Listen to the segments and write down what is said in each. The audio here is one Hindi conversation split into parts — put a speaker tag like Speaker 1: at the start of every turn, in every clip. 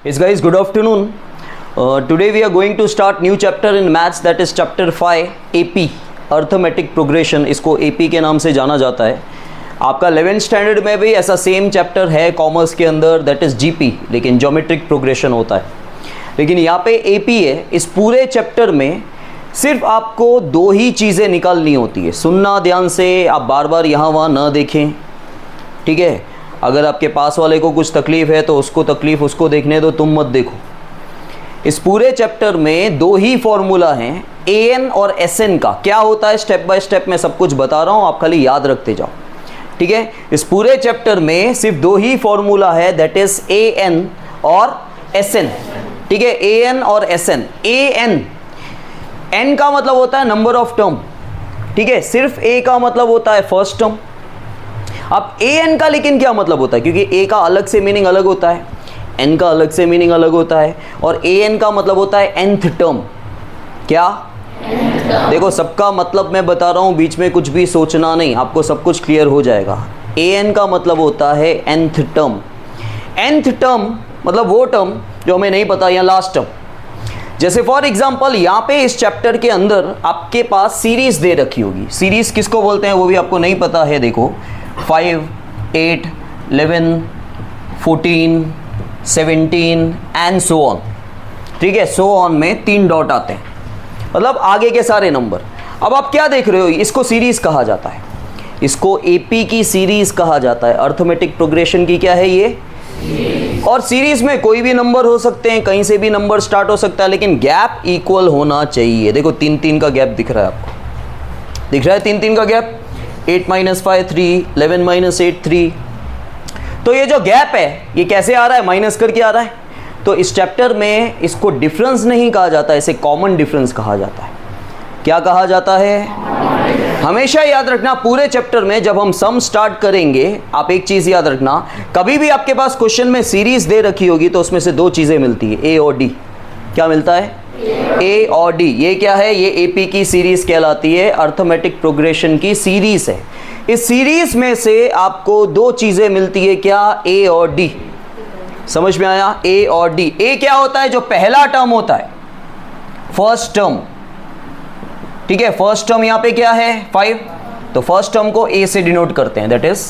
Speaker 1: Yes guys, good afternoon. Today we are going to start new chapter in maths, that is chapter 5 AP arithmetic progression. इसको AP के नाम से जाना जाता है. आपका 11th स्टैंडर्ड में भी ऐसा सेम चैप्टर है कॉमर्स के अंदर, दैट इज़ GP, लेकिन ज्योमेट्रिक प्रोग्रेशन होता है. लेकिन यहाँ पे AP है. इस पूरे चैप्टर में सिर्फ आपको दो ही चीज़ें निकालनी होती है. सुनना ध्यान से, आप बार बार यहाँ वहाँ ना देखें, ठीक है. अगर आपके पास वाले को कुछ तकलीफ़ है तो उसको तकलीफ़ उसको देखने दो, तुम मत देखो. इस पूरे चैप्टर में दो ही फॉर्मूला हैं AN और SN का. क्या होता है स्टेप बाय स्टेप मैं सब कुछ बता रहा हूँ, आप खाली याद रखते जाओ, ठीक है. इस पूरे चैप्टर में सिर्फ दो ही फॉर्मूला है, दैट इज AN और SN, ठीक है. AN और SN. N का मतलब होता है नंबर ऑफ टर्म, ठीक है. सिर्फ A का मतलब होता है फर्स्ट टर्म. अब AN का लेकिन क्या मतलब होता है, क्योंकि A का अलग से मीनिंग अलग होता है, N का अलग से मीनिंग अलग होता है, और AN का मतलब होता है nth टर्म. क्या? देखो सबका मतलब मैं बता रहा हूँ, बीच में कुछ भी सोचना नहीं, आपको सब कुछ क्लियर हो जाएगा. AN का मतलब होता है nth टर्म. nth टर्म मतलब वो टर्म जो हमें नहीं पता, या लास्ट टर्म. जैसे फॉर एग्जाम्पल यहाँ पे इस चैप्टर के अंदर आपके पास सीरीज दे रखी होगी. सीरीज किसको बोलते हैं वो भी आपको नहीं पता है. देखो 5, 8, 11, 14, 17 एंड सो ऑन, ठीक है. सो ऑन में 3 डॉट आते हैं, मतलब आगे के सारे नंबर. अब आप क्या देख रहे हो, इसको सीरीज कहा जाता है, इसको AP की सीरीज कहा जाता है. अर्थमेटिक प्रोग्रेशन की क्या है ये, और सीरीज में कोई भी नंबर हो सकते हैं, कहीं से भी नंबर स्टार्ट हो सकता है, लेकिन गैप इक्वल होना चाहिए. देखो 3-3 का गैप दिख रहा है आपको, दिख रहा है 3-3 का गैप. 8 - 5 3, 11 - 8 3. तो ये जो गैप है ये कैसे आ रहा है, माइनस करके आ रहा है. तो इस चैप्टर में इसको डिफरेंस नहीं कहा जाता, इसे कॉमन डिफरेंस कहा जाता है. क्या कहा जाता है, हमेशा याद रखना पूरे चैप्टर में जब हम सम स्टार्ट करेंगे, आप एक चीज़ याद रखना, कभी भी आपके पास क्वेश्चन में सीरीज दे रखी होगी तो उसमें से दो चीज़ें मिलती है, A और D. क्या मिलता है, A और D. ये क्या है, ये AP की सीरीज कहलाती है, अर्थमेटिक प्रोग्रेशन की सीरीज है. इस सीरीज में से आपको दो चीज़ें मिलती है, क्या, A और D. समझ में आया, A और D. A क्या होता है, जो पहला टर्म होता है, फर्स्ट टर्म, ठीक है. फर्स्ट टर्म यहाँ पे क्या है 5, तो फर्स्ट टर्म को A से डिनोट करते हैं, दैट इज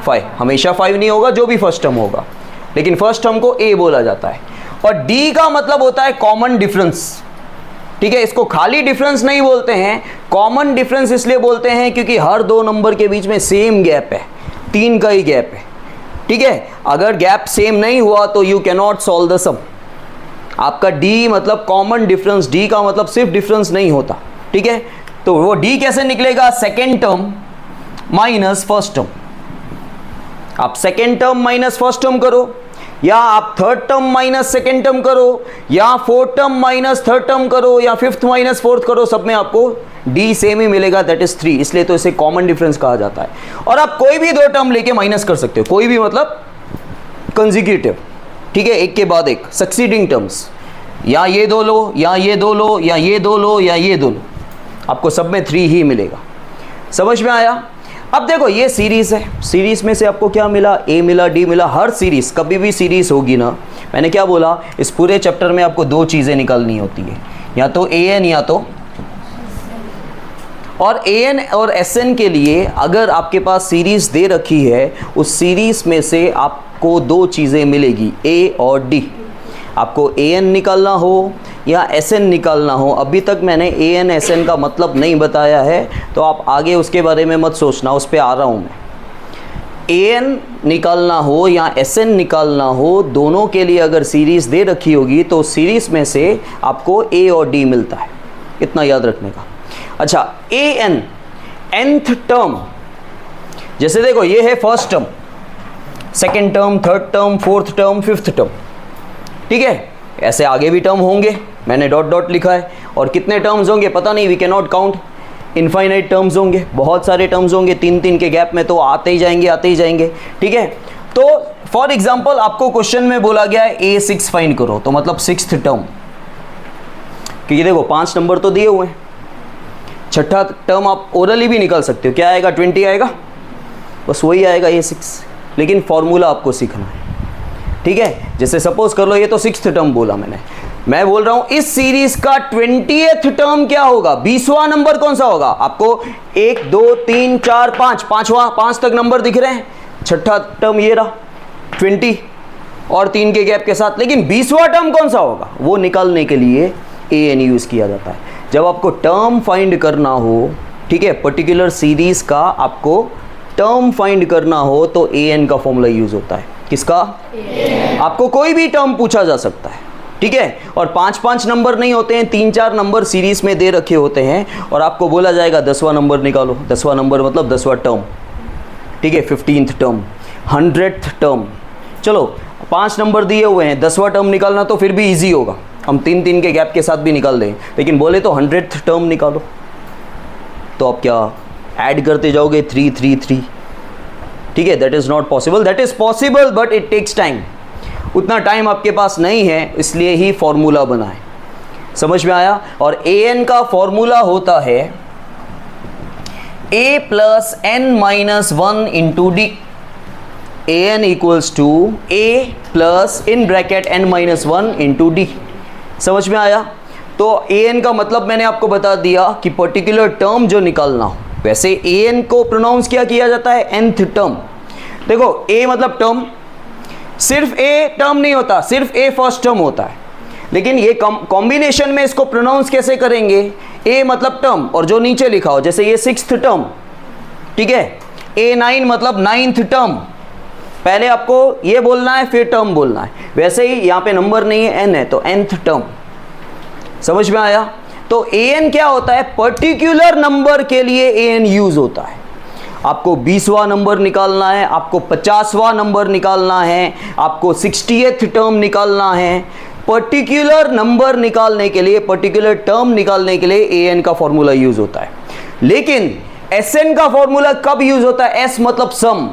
Speaker 1: 5. हमेशा 5 नहीं होगा, जो भी फर्स्ट टर्म होगा, लेकिन फर्स्ट टर्म को A बोला जाता है. और D का मतलब होता है कॉमन डिफरेंस, ठीक है. इसको खाली डिफरेंस नहीं बोलते हैं, कॉमन डिफरेंस इसलिए बोलते हैं क्योंकि हर दो नंबर के बीच में सेम गैप है, 3 का ही गैप है, ठीक है. अगर गैप सेम नहीं हुआ तो you can not solve the sum. आपका D मतलब कॉमन डिफरेंस, D का मतलब सिर्फ डिफरेंस नहीं होता, ठीक है. तो वो D कैसे निकलेगा, second term minus first term. आप second term minus first term करो, या आप third term minus second term करो, या fourth term minus third term करो, या फिफ्थ माइनस फोर्थ करो, सब में आपको D सेम ही मिलेगा, दैट इज 3. इसलिए तो इसे कॉमन डिफरेंस कहा जाता है. और आप कोई भी दो टर्म लेके माइनस कर सकते हो, कोई भी मतलब कंजिक्यूटिव, ठीक है, एक के बाद एक सक्सीडिंग टर्म्स, या ये दो लो, या ये दो लो, या ये दो लो, या ये दो लो, आपको सब में 3 ही मिलेगा. समझ में आया. अब देखो ये सीरीज है, सीरीज में से आपको क्या मिला, A मिला, D मिला. हर सीरीज, कभी भी सीरीज होगी ना, मैंने क्या बोला, इस पूरे चैप्टर में आपको दो चीज़ें निकालनी होती है, या तो AN या तो, और AN और SN के लिए अगर आपके पास सीरीज दे रखी है, उस सीरीज में से आपको दो चीज़ें मिलेगी, A और D. आपको AN निकालना हो या SN निकालना हो, अभी तक मैंने AN SN का मतलब नहीं बताया है, तो आप आगे उसके बारे में मत सोचना, उस पर आ रहा हूँ मैं. AN निकालना हो या SN निकालना हो, दोनों के लिए अगर सीरीज़ दे रखी होगी तो सीरीज़ में से आपको A और D मिलता है, इतना याद रखने का. अच्छा, AN nth टर्म, जैसे देखो ये है first term, second term, third term, fourth term, fifth term, ठीक है. ऐसे आगे भी टर्म होंगे, मैंने डॉट डॉट लिखा है. और कितने टर्म्स होंगे पता नहीं, we can not count. Infinite terms होंगे, बहुत सारे टर्म्स होंगे, 3-3 के गैप में तो आते ही जाएंगे, आते ही जाएंगे, ठीक है. तो फॉर एग्जांपल आपको क्वेश्चन में बोला गया है A6 फाइंड करो, तो मतलब 6th टर्म, क्योंकि देखो 5 नंबर तो दिए हुए हैं. छठा टर्म आप ओरली भी निकाल सकते हो, क्या आएगा, 20 आएगा, बस वही आएगा A6. लेकिन फॉर्मूला आपको सीखना है. ठीक है, जैसे सपोज कर लो ये तो 6th टर्म बोला मैंने, मैं बोल रहा हूं इस सीरीज का 20th टर्म क्या होगा, 20वां नंबर कौन सा होगा। आपको 1 2 3 4 5, पांचवा 5 तक नंबर दिख रहे हैं, छठा टर्म ये रहा 20 और 3 के गैप के साथ, लेकिन 20वां टर्म कौन सा होगा, वो निकालने के लिए एन यूज किया जाता है। जब आपको टर्म फाइंड करना हो, ठीक है, पर्टिकुलर सीरीज का आपको टर्म फाइंड करना हो तो एन का फॉर्मूला यूज होता है। किसका? आपको कोई भी टर्म पूछा जा सकता है, ठीक है, और 5-5 नंबर नहीं होते हैं, 3-4 नंबर सीरीज में दे रखे होते हैं और आपको बोला जाएगा 10वां नंबर निकालो। 10वां नंबर मतलब 10वां टर्म, ठीक है, 15th टर्म, 100th टर्म। चलो 5 नंबर दिए हुए हैं, 10वां टर्म निकालना तो फिर भी इजी होगा, हम 3-3 के गैप के साथ भी निकाल दें, लेकिन बोले तो 100th टर्म निकालो, तो आप क्या ऐड करते जाओगे 3 3 3, ठीक है, that is not possible. That is possible but it takes time, उतना टाइम आपके पास नहीं है, इसलिए ही फॉर्मूला बना है। समझ में आया? और ए एन का फॉर्मूला होता है a plus N minus 1 into D. A N equals to a plus in bracket n minus 1 into D. समझ में आया? तो ए एन का मतलब मैंने आपको बता दिया कि पर्टिकुलर टर्म जो निकालना हो। वैसे ए एन को प्रोनाउंस क्या किया जाता है? nth term. देखो a मतलब टर्म, सिर्फ a टर्म नहीं होता, सिर्फ a फर्स्ट टर्म होता है, लेकिन ये कॉम्बिनेशन में इसको प्रोनाउंस कैसे करेंगे? a मतलब टर्म और जो नीचे लिखा हो, जैसे ये 6th टर्म, ठीक है, A9 मतलब 9th टर्म। पहले आपको ये बोलना है फिर टर्म बोलना है, वैसे ही यहाँ पे नंबर नहीं है n है तो nth टर्म। समझ में आया? तो an क्या होता है? पर्टिकुलर नंबर के लिए an यूज होता है। आपको 20वां नंबर निकालना है, आपको 50वां नंबर निकालना है, आपको 60th टर्म निकालना है, पर्टिकुलर नंबर निकालने के लिए, पर्टिकुलर टर्म निकालने के लिए ए एन का फॉर्मूला यूज होता है। लेकिन एस एन का फॉर्मूला कब यूज होता है? एस मतलब सम,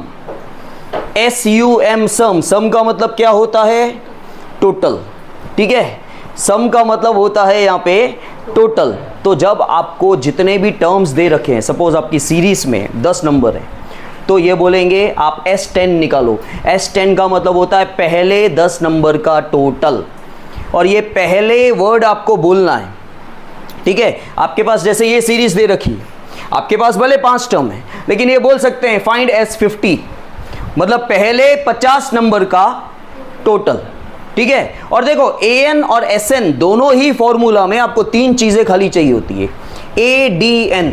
Speaker 1: SUM सम। सम का मतलब क्या होता है? टोटल, ठीक है, सम का मतलब होता है यहाँ पे टोटल। तो जब आपको जितने भी टर्म्स दे रखे हैं, सपोज आपकी सीरीज में 10 नंबर है, तो ये बोलेंगे आप S10 निकालो। S10 का मतलब होता है पहले 10 नंबर का टोटल, और ये पहले वर्ड आपको बोलना है, ठीक है। आपके पास जैसे ये सीरीज दे रखी है, आपके पास भले 5 टर्म है, लेकिन ये बोल सकते हैं फाइंड S50, मतलब पहले 50 नंबर का टोटल, ठीक है। और देखो AN और SN दोनों ही फॉर्मूला में आपको 3 चीजें खाली चाहिए होती है, ADN।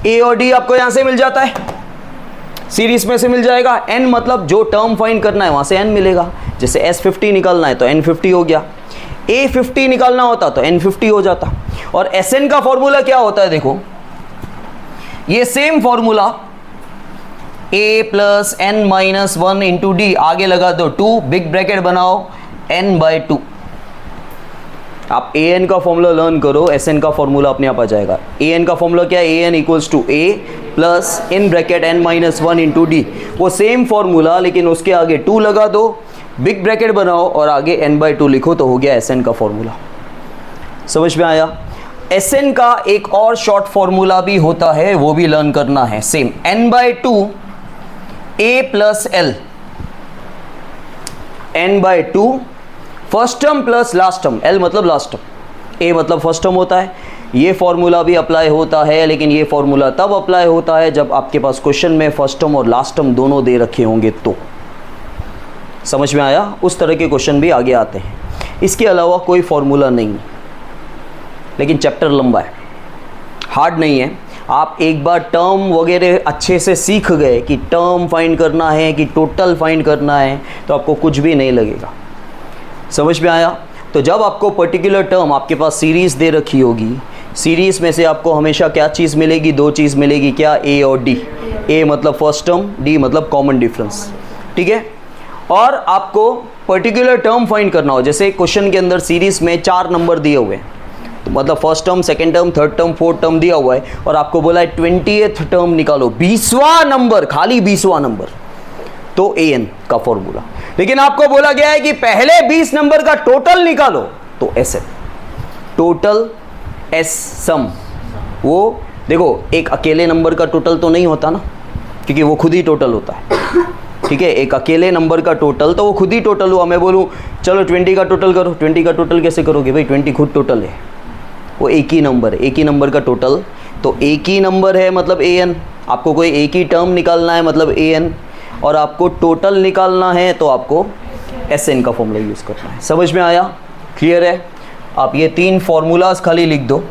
Speaker 1: A और D आपको यहां से मिल जाता है, सीरीज में से मिल जाएगा। N मतलब जो टर्म फाइंड करना है वहां से N मिलेगा, जैसे S50 निकालना है तो N50 हो गया, A50 निकालना होता तो N50 हो जाता। और SN का फॉर्मूला क्या होता है? देखो ये same formula A plus N minus 1 into D, आगे लगा दो 2, बिग ब्रैकेट बनाओ n/2। आप AN का फॉर्मूला लर्न करो, SN का फॉर्मूला अपने आप आ जाएगा। AN का फॉर्मूला क्या है? AN equals to A plus in bracket n minus 1 into D. वो सेम फॉर्मूला, लेकिन उसके आगे 2 लगा दो, बिग ब्रैकेट बनाओ और आगे n/2 लिखो, तो हो गया SN का फॉर्मूला। समझ में आया? SN का एक और शॉर्ट फॉर्मूला भी होता है, वो भी लर्न करना है, same n/2 A plus L, n/2 first term plus last term, L मतलब लास्ट टर्म, A मतलब फर्स्ट टर्म होता है। ये फॉर्मूला भी अप्लाई होता है, लेकिन ये फॉर्मूला तब अप्लाई होता है जब आपके पास क्वेश्चन में फर्स्ट टर्म और लास्ट टर्म दोनों दे रखे होंगे तो। समझ में आया? उस तरह के क्वेश्चन भी आगे आते हैं, इसके अलावा कोई फॉर्मूला नहीं, लेकिन चैप्टर लंबा है, हार्ड नहीं है। आप एक बार टर्म वगैरह अच्छे से सीख गए कि टर्म फाइंड करना है कि टोटल फाइंड करना है, तो आपको कुछ भी नहीं लगेगा। समझ में आया? तो जब आपको पर्टिकुलर टर्म आपके पास सीरीज़ दे रखी होगी, सीरीज़ में से आपको हमेशा क्या चीज़ मिलेगी? 2 चीज़ मिलेगी, क्या? A और D। A मतलब फर्स्ट टर्म, D मतलब कॉमन डिफरेंस, ठीक है। और आपको पर्टिकुलर टर्म फाइंड करना हो, जैसे क्वेश्चन के अंदर सीरीज़ में 4 नंबर दिए हुए हैं, तो मतलब first term, second term, third term, fourth term दिया हुआ है, और आपको बोला है 20th टर्म निकालो, 20वां नंबर, खाली 20वां नंबर, तो AN का फॉर्मूला। लेकिन आपको बोला गया है कि पहले 20 नंबर का टोटल निकालो, तो SN, टोटल S सम। वो देखो एक अकेले नंबर का टोटल तो नहीं होता ना, क्योंकि वो खुद ही टोटल होता है, ठीक है, एक अकेले नंबर का टोटल तो वो खुद ही टोटल हुआ। मैं बोलूँ चलो 20 का टोटल करो, 20 का टोटल कैसे करोगे भाई, 20 खुद टोटल है, वो एक ही नंबर का टोटल, तो एक ही नंबर है मतलब an, आपको कोई एक ही टर्म निकालना है मतलब an, और आपको टोटल निकालना है तो आपको Sn का फॉर्मूला यूज़ करना है। समझ में आया, क्लियर है? आप ये 3 फार्मूलाज खाली लिख दो,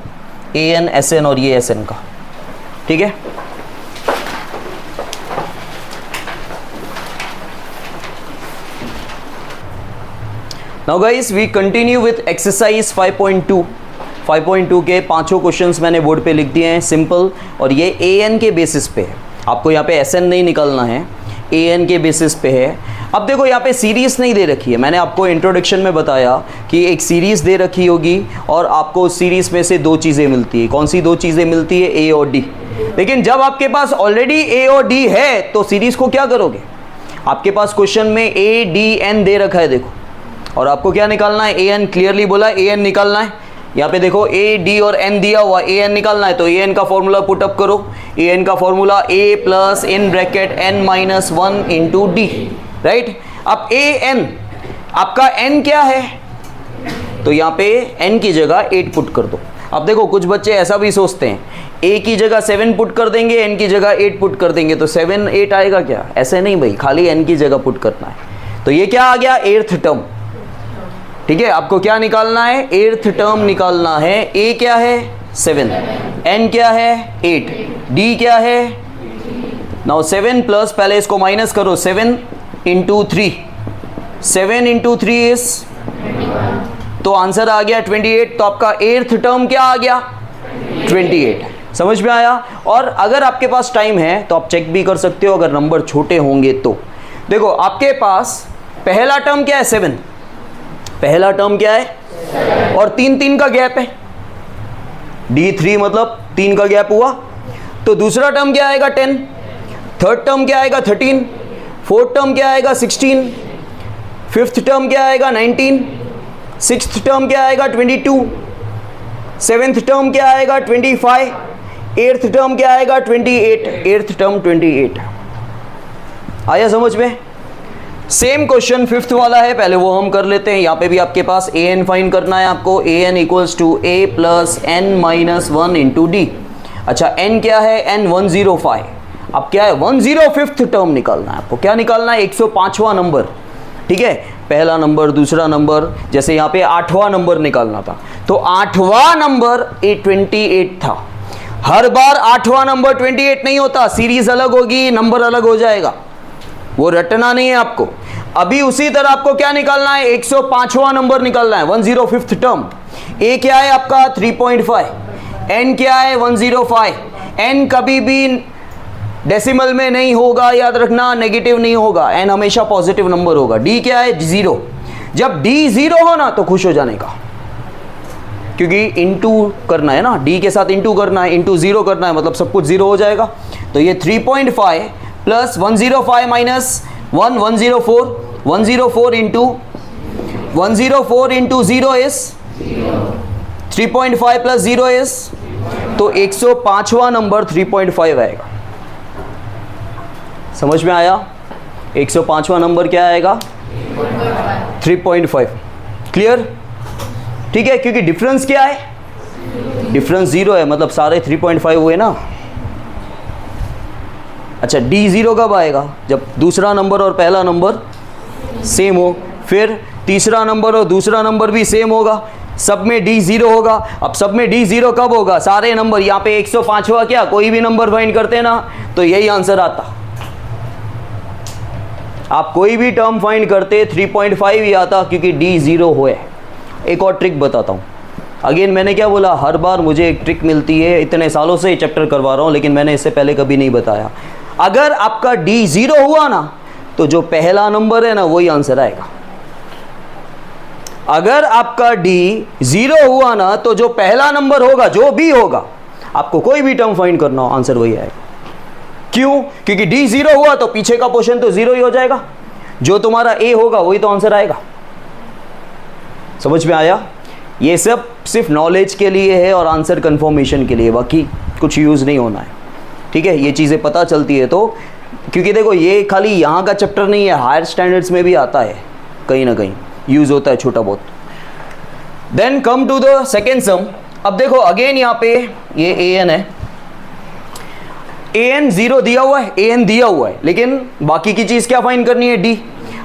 Speaker 1: an, Sn और ये Sn का, ठीक है। Now guys we continue with exercise 5.2। 5.2 के 5 क्वेश्चंस मैंने बोर्ड पे लिख दिए हैं सिंपल, और ये an के बेसिस पे है, आपको यहाँ पे Sn नहीं निकालना है, an के बेसिस पे है। अब देखो यहाँ पे सीरीज़ नहीं दे रखी है, मैंने आपको इंट्रोडक्शन में बताया कि एक सीरीज़ दे रखी होगी और आपको उस सीरीज़ में से 2 चीज़ें मिलती है। कौन सी 2 चीज़ें मिलती है, a और d। लेकिन जब आपके पास ऑलरेडी a और d है तो सीरीज़ को क्या करोगे, आपके पास क्वेश्चन में a d n दे रखा है देखो, और आपको क्या निकालना है, an, क्लियरली बोला an निकालना है। यहाँ पे देखो a d और n दिया हुआ, an निकालना है तो an का फॉर्मूला पुट अप करो, an का formula a plus in bracket n minus 1 into D, right. अब an आपका n क्या है, तो यहाँ पे n की जगह 8 पुट कर दो। अब देखो कुछ बच्चे ऐसा भी सोचते हैं a की जगह 7 पुट कर देंगे, n की जगह 8 पुट कर देंगे तो 7 8 आएगा क्या, ऐसे नहीं भाई, खाली n की जगह पुट करना है। तो ये क्या आ गया, 8th टर्म, ठीक है। आपको क्या निकालना है, 8th टर्म निकालना है। a क्या है 7, n क्या है 8, d क्या है, नाउ 7 प्लस, पहले इसको माइनस करो, 7 इंटू 3, 7 इंटू 3 इज, तो आंसर आ गया 28। तो आपका 8th टर्म क्या आ गया 28। समझ में आया? और अगर आपके पास टाइम है तो आप चेक भी कर सकते हो अगर नंबर छोटे होंगे तो। देखो आपके पास पहला टर्म क्या है 7, पहला टर्म क्या है, और 3 3 का गैप है, d3 मतलब 3 का गैप हुआ, तो दूसरा टर्म क्या आएगा 10, थर्ड टर्म क्या आएगा 13, फोर्थ टर्म क्या आएगा 16, फिफ्थ टर्म क्या आएगा 19, सिक्स्थ टर्म क्या आएगा 22, सेवेंथ टर्म क्या आएगा 25, एट्थ टर्म क्या आएगा 28, एट्थ टर्म 28। आया समझ में? सेम क्वेश्चन 5th वाला है, पहले वो हम कर लेते हैं। यहाँ पे भी आपके पास an फाइंड करना है आपको, an equals to a plus n minus 1 into D. अच्छा n क्या है, n 105। अब क्या है 105th टर्म निकालना है आपको। क्या निकालना है, 105वां नंबर, ठीक है। पहला नंबर, दूसरा नंबर, जैसे यहाँ पे 8वां नंबर निकालना था तो 8वां नंबर 28 था। हर बार 8वां नंबर 28 नहीं होता, सीरीज अलग होगी, नंबर अलग हो जाएगा, वो रटना नहीं है आपको। अभी उसी तरह आपको क्या निकालना है, 105वां नंबर निकालना है, 105th टर्म। a क्या है आपका 3.5, n क्या है 105। n कभी भी डेसिमल में नहीं होगा, याद रखना, नेगेटिव नहीं होगा, n हमेशा पॉजिटिव नंबर होगा। d क्या है 0। जब d 0 हो ना तो खुश हो जाने का, क्योंकि इंटू करना है ना, d के साथ इंटू करना है, इंटू 0 करना है, मतलब सब कुछ 0 हो जाएगा। तो ये 3.5 plus 105 minus 1 104, 104 into 104 into 0 is 3.5 plus 0 is, तो 105वां नंबर 3.5 आएगा। समझ में आया? 105वां नंबर क्या आएगा 3.5। क्लियर? ठीक है, क्योंकि डिफरेंस क्या है, डिफरेंस 0 है, मतलब सारे 3.5 हुए ना। अच्छा d0 कब आएगा, जब दूसरा नंबर और पहला नंबर सेम हो, फिर तीसरा नंबर और दूसरा नंबर भी सेम होगा, सब में d0 होगा। अब सब में d0 कब होगा, सारे नंबर, यहाँ पे 105वां क्या, कोई भी नंबर फाइंड करते ना तो यही आंसर आता। आप कोई भी टर्म फाइंड करते 3.5 ही आता, क्योंकि d0 हुए। एक और ट्रिक बताता हूँ। अगेन मैंने क्या बोला, हर बार मुझे एक ट्रिक मिलती है, इतने सालों से ये चैप्टर करवा रहा हूँ, लेकिन मैंने इससे पहले कभी नहीं बताया। अगर आपका d0 हुआ ना तो जो पहला नंबर है ना वही आंसर आएगा। अगर आपका d0 हुआ ना तो जो पहला नंबर होगा, जो भी होगा, आपको कोई भी टर्म फाइंड करना हो, आंसर वही आएगा। क्यों? क्योंकि d0 हुआ तो पीछे का पोर्शन तो 0 ही हो जाएगा, जो तुम्हारा a होगा वही तो आंसर आएगा। समझ में आया? ये सब सिर्फ नॉलेज के लिए है और आंसर कंफर्मेशन के लिए, बाकी कुछ यूज़ नहीं होना है। ठीक है, ये चीज़ें पता चलती है तो क्योंकि देखो ये खाली यहाँ का चैप्टर नहीं है, हायर स्टैंडर्ड्स में भी आता है, कहीं ना कहीं यूज़ होता है छोटा बहुत। Then come to the second sum. अब देखो अगेन यहाँ पे ये ए एन है, ए एन 0 दिया हुआ है, ए एन दिया हुआ है, लेकिन बाकी की चीज़ क्या फाइंड करनी है, डी।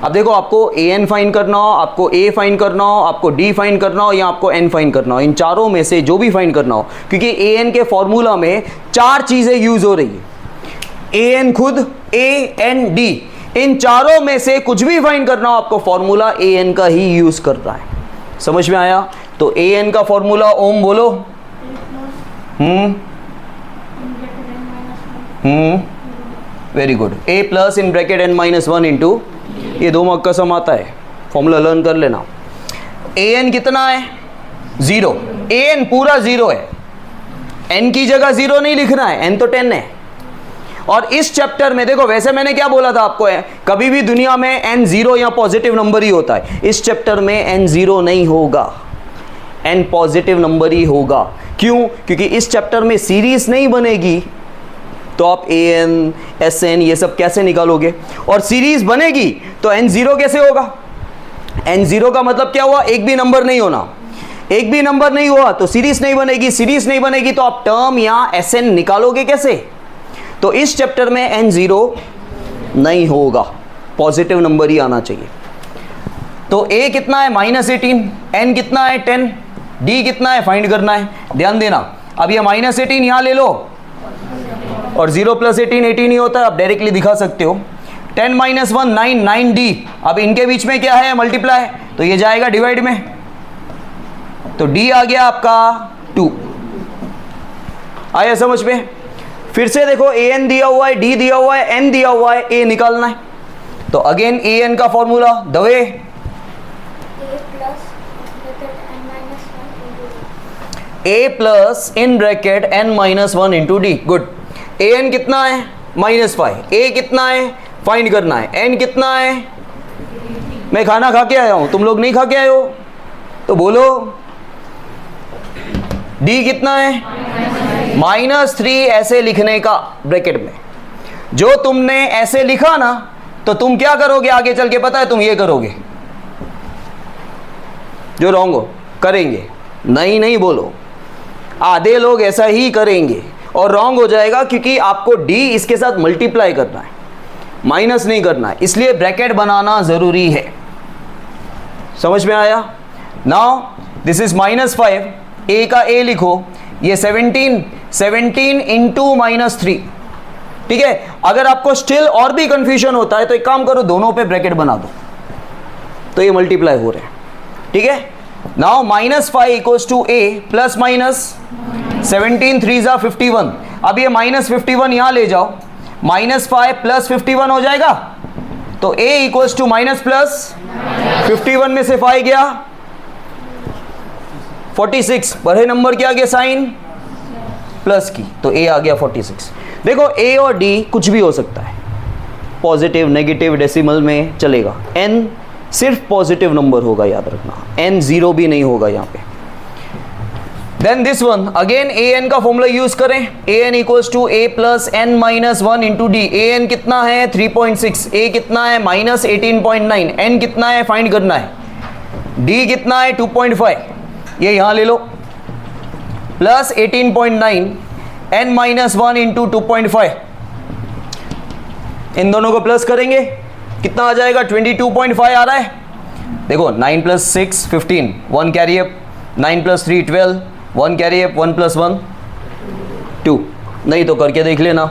Speaker 1: अब देखो आपको ए एन फाइंड करना हो, आपको ए फाइंड करना हो, आपको डी फाइंड करना हो, या आपको एन फाइंड करना हो, इन चारों में से जो भी फाइंड करना हो, क्योंकि ए एन के फॉर्मूला में 4 चीज़ें यूज़ हो रही है, ए एन खुद, ए एन डी, इन चारों में से कुछ भी फाइंड करना हो आपको फॉर्मूला ए एन का ही यूज़ करना है। समझ में आया? तो ए एन का फॉर्मूला ओम बोलो। Very good. A plus in bracket N minus 1 into, ये 2 मार्क का सम आता है, फॉर्मूला लर्न कर लेना। ए एन कितना है? 0। ए एन पूरा 0 है, एन की जगह 0 नहीं लिखना है, एन तो 10 है। और इस चैप्टर में देखो, वैसे मैंने क्या बोला था आपको, है कभी भी दुनिया में एन 0 या पॉजिटिव नंबर ही होता है, इस चैप्टर में एन 0 नहीं होगा, एन पॉजिटिव नंबर ही होगा। क्यों? क्योंकि इस चैप्टर में सीरीज नहीं बनेगी, तो आप ए एन, एस एन ये सब कैसे निकालोगे? और सीरीज बनेगी तो एन 0 कैसे होगा? एन 0 का मतलब क्या हुआ? एक भी नंबर नहीं होना, एक भी नंबर नहीं हुआ तो सीरीज नहीं बनेगी, सीरीज नहीं बनेगी तो आप टर्म या एस एन निकालोगे कैसे? तो इस चैप्टर में एन 0 नहीं होगा, पॉजिटिव नंबर ही आना चाहिए। तो ए कितना है? -18, एन कितना है? 10, डी कितना है? फाइंड करना है। ध्यान देना, अब ये -18 यहां ले लो, और 0 + 18 18 ही होता है, आप डायरेक्टली दिखा सकते हो। 10 - 1 9, 9d। अब इनके बीच में क्या है? मल्टीप्लाई, तो ये जाएगा डिवाइड में, तो d आ गया आपका 2। आया समझ में? फिर से देखो, ए एन दिया हुआ है, डी दिया हुआ है, एन दिया हुआ है, ए निकालना है। तो अगेन ए एन का फॉर्मूला दवे, A plus in bracket N minus 1 into D. Good. A N कितना है? -5। ए कितना है? फाइंड करना है। एन कितना है? मैं खाना खा के आया हूं, तुम लोग नहीं खा के आए हो तो बोलो। डी कितना है? -3 ऐसे लिखने का ब्रैकेट में। जो तुमने ऐसे लिखा ना, तो तुम क्या करोगे आगे चल के? पता है, तुम ये करोगे, जो रॉन्ग हो करेंगे। नहीं नहीं बोलो, आधे लोग ऐसा ही करेंगे और रॉन्ग हो जाएगा, क्योंकि आपको डी इसके साथ मल्टीप्लाई करना है, माइनस नहीं करना है, इसलिए ब्रैकेट बनाना जरूरी है। समझ में आया? नाउ दिस इज -5, ए का ए लिखो, ये 17 इंटू -3। ठीक है, अगर आपको स्टिल और भी कंफ्यूजन होता है तो एक काम करो, दोनों पे ब्रैकेट बना दो, तो ये मल्टीप्लाई हो रहे हैं। ठीक है, now -5 equals to A plus minus 17 3 = 51। अब ये -51 यहां ले जाओ, -5 + 51 हो जाएगा, तो a equals to minus plus 51 में से 5 गया 46, बड़े नंबर की आ गया साइन प्लस की, तो a आ गया 46। देखो a और d कुछ भी हो सकता है, पॉजिटिव नेगेटिव डेसिमल में चलेगा, n सिर्फ पॉजिटिव नंबर होगा, याद रखना, n 0 भी नहीं होगा यहाँ पे। Then this one again an का फॉर्मूला यूज करें, an equals to a plus n minus 1 into D. an कितना है? 3.6, a कितना है? -18.9, n कितना है? फाइंड करना है। d कितना है? 2.5, ये यहाँ ले लो, प्लस 18.9 n माइनस 1 इंटू 2.5, इन दोनों को प्लस करेंगे, कितना आ जाएगा? 22.5 आ रहा है। देखो 9 + 6 15, 1 कैरी अप, 9 + 3 12, 1 कैरी अप, 1 + 1 2, नहीं तो करके देख लेना,